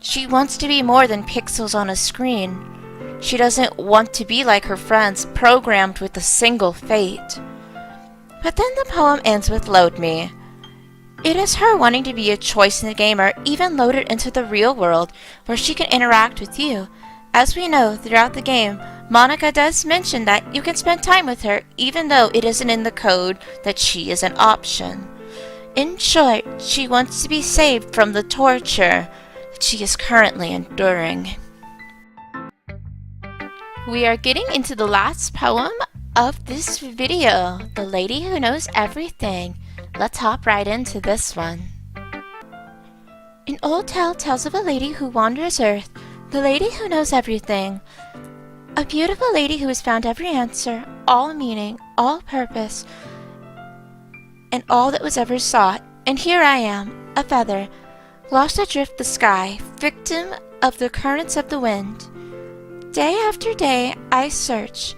She wants to be more than pixels on a screen. She doesn't want to be like her friends, programmed with a single fate. But then the poem ends with Load Me. It is her wanting to be a choice in the game or even loaded into the real world where she can interact with you. As we know throughout the game, Monica does mention that you can spend time with her even though it isn't in the code that she is an option. In short, she wants to be saved from the torture that she is currently enduring. We are getting into the last poem of this video, The Lady Who Knows Everything. Let's hop right into this one. An old tale tells of a lady who wanders Earth, the lady who knows everything. A beautiful lady who has found every answer, all meaning, all purpose, and all that was ever sought. And here I am, a feather, lost adrift the sky, victim of the currents of the wind. Day after day I search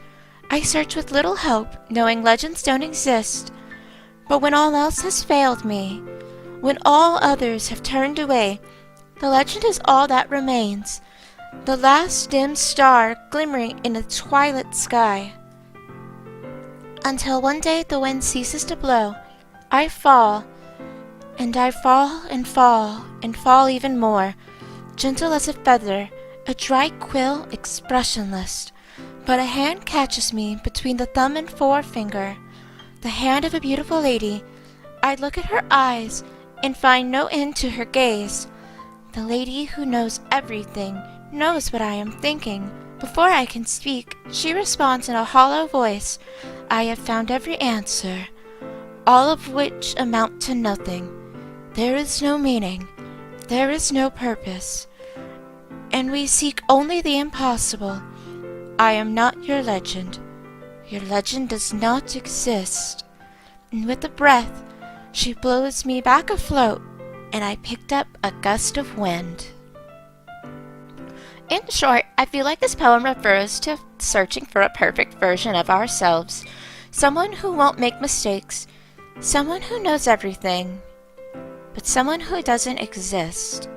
with little hope, knowing legends don't exist. But when all else has failed me, when all others have turned away, the legend is all that remains, the last dim star glimmering in the twilight sky. Until one day the wind ceases to blow, I fall, and I fall and fall and fall even more, gentle as a feather, a dry quill expressionless. But a hand catches me between the thumb and forefinger, the hand of a beautiful lady. I look at her eyes and find no end to her gaze. The lady who knows everything knows what I am thinking. Before I can speak, she responds in a hollow voice, I have found every answer, all of which amount to nothing. There is no meaning, there is no purpose, and we seek only the impossible. I am not your legend. Your legend does not exist. And with a breath, she blows me back afloat, and I picked up a gust of wind. In short, I feel like this poem refers to searching for a perfect version of ourselves, someone who won't make mistakes, someone who knows everything, but someone who doesn't exist.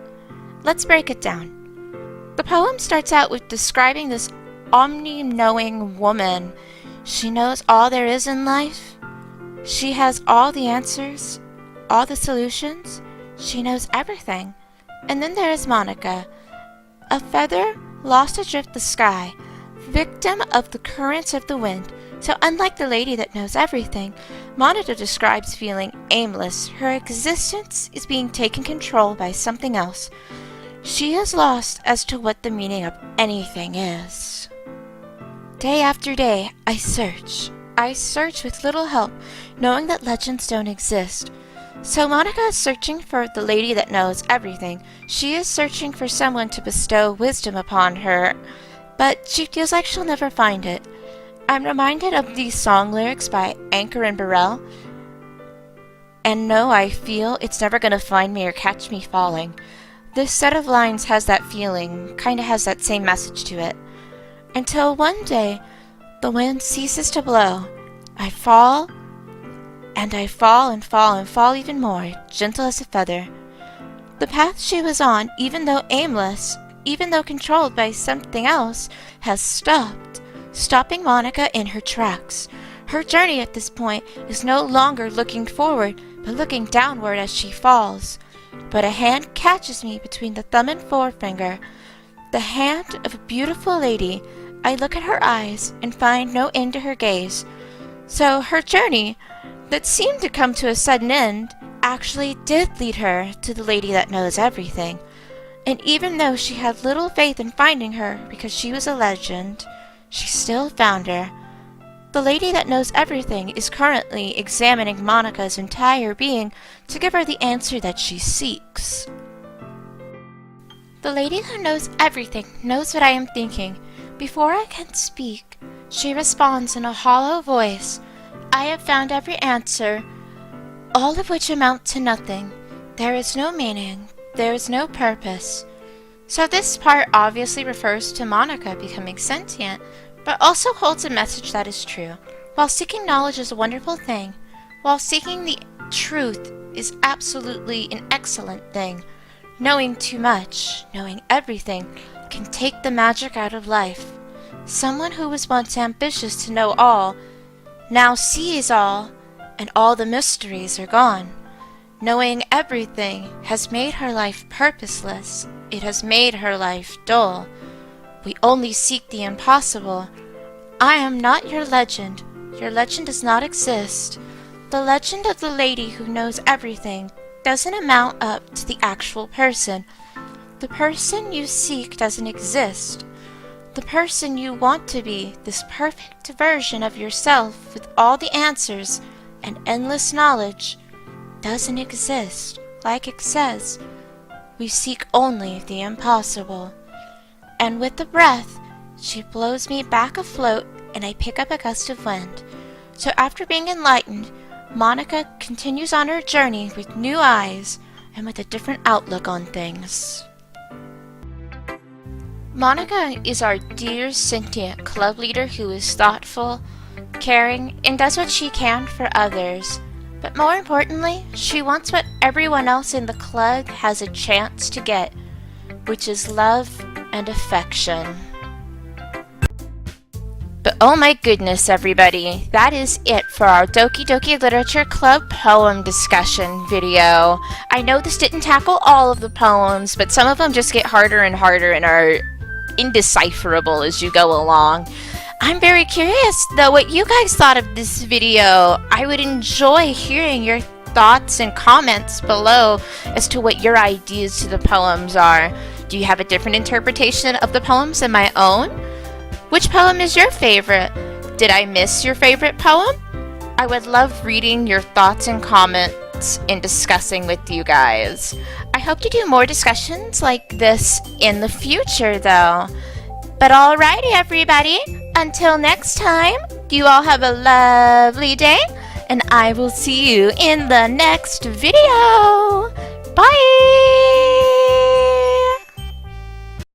Let's break it down. The poem starts out with describing this omni-knowing woman. She knows all there is in life. She has all the answers, all the solutions. She knows everything. And then there is Monica, a feather lost adrift the sky, victim of the currents of the wind. So unlike the lady that knows everything, Monica describes feeling aimless. Her existence is being taken control by something else. She is lost as to what the meaning of anything is. Day after day, I search with little help, knowing that legends don't exist. So Monica is searching for the lady that knows everything. She is searching for someone to bestow wisdom upon her, but she feels like she'll never find it. I'm reminded of these song lyrics by Anchor and Burrell. And no, I feel it's never gonna find me or catch me falling. This set of lines has that feeling, kinda has that same message to it. Until one day, the wind ceases to blow. I fall, and I fall and fall and fall even more, gentle as a feather. The path she was on, even though aimless, even though controlled by something else, has stopped, stopping Monica in her tracks. Her journey at this point is no longer looking forward, but looking downward as she falls. But a hand catches me between the thumb and forefinger, the hand of a beautiful lady. I look at her eyes and find no end to her gaze. So her journey, that seemed to come to a sudden end, actually did lead her to the lady that knows everything. And even though she had little faith in finding her because she was a legend, she still found her. The lady that knows everything is currently examining Monica's entire being to give her the answer that she seeks. The lady who knows everything knows what I am thinking. Before I can speak, she responds in a hollow voice, I have found every answer, all of which amount to nothing. There is no meaning, there is no purpose. So this part obviously refers to Monica becoming sentient, but also holds a message that is true. While seeking knowledge is a wonderful thing, while seeking the truth is absolutely an excellent thing, knowing too much, knowing everything, can take the magic out of life. Someone who was once ambitious to know all, now sees all, and all the mysteries are gone. Knowing everything has made her life purposeless. It has made her life dull. We only seek the impossible. I am not your legend. Your legend does not exist. The legend of the lady who knows everything doesn't amount up to the actual person. The person you seek doesn't exist. The person you want to be, this perfect version of yourself with all the answers and endless knowledge, doesn't exist. Like it says, we seek only the impossible. And with a breath, she blows me back afloat and I pick up a gust of wind. So after being enlightened, Monica continues on her journey with new eyes and with a different outlook on things. Monica is our dear sentient club leader who is thoughtful, caring, and does what she can for others. But more importantly, she wants what everyone else in the club has a chance to get, which is love and affection. But oh my goodness, everybody, that is it for our Doki Doki Literature Club poem discussion video. I know this didn't tackle all of the poems, but some of them just get harder and harder and are indecipherable as you go along. I'm very curious, though, what you guys thought of this video. I would enjoy hearing your thoughts and comments below as to what your ideas to the poems are. Do you have a different interpretation of the poems than my own? Which poem is your favorite? Did I miss your favorite poem? I would love reading your thoughts and comments and discussing with you guys. I hope to do more discussions like this in the future, though. But alrighty, everybody. Until next time, you all have a lovely day, and I will see you in the next video.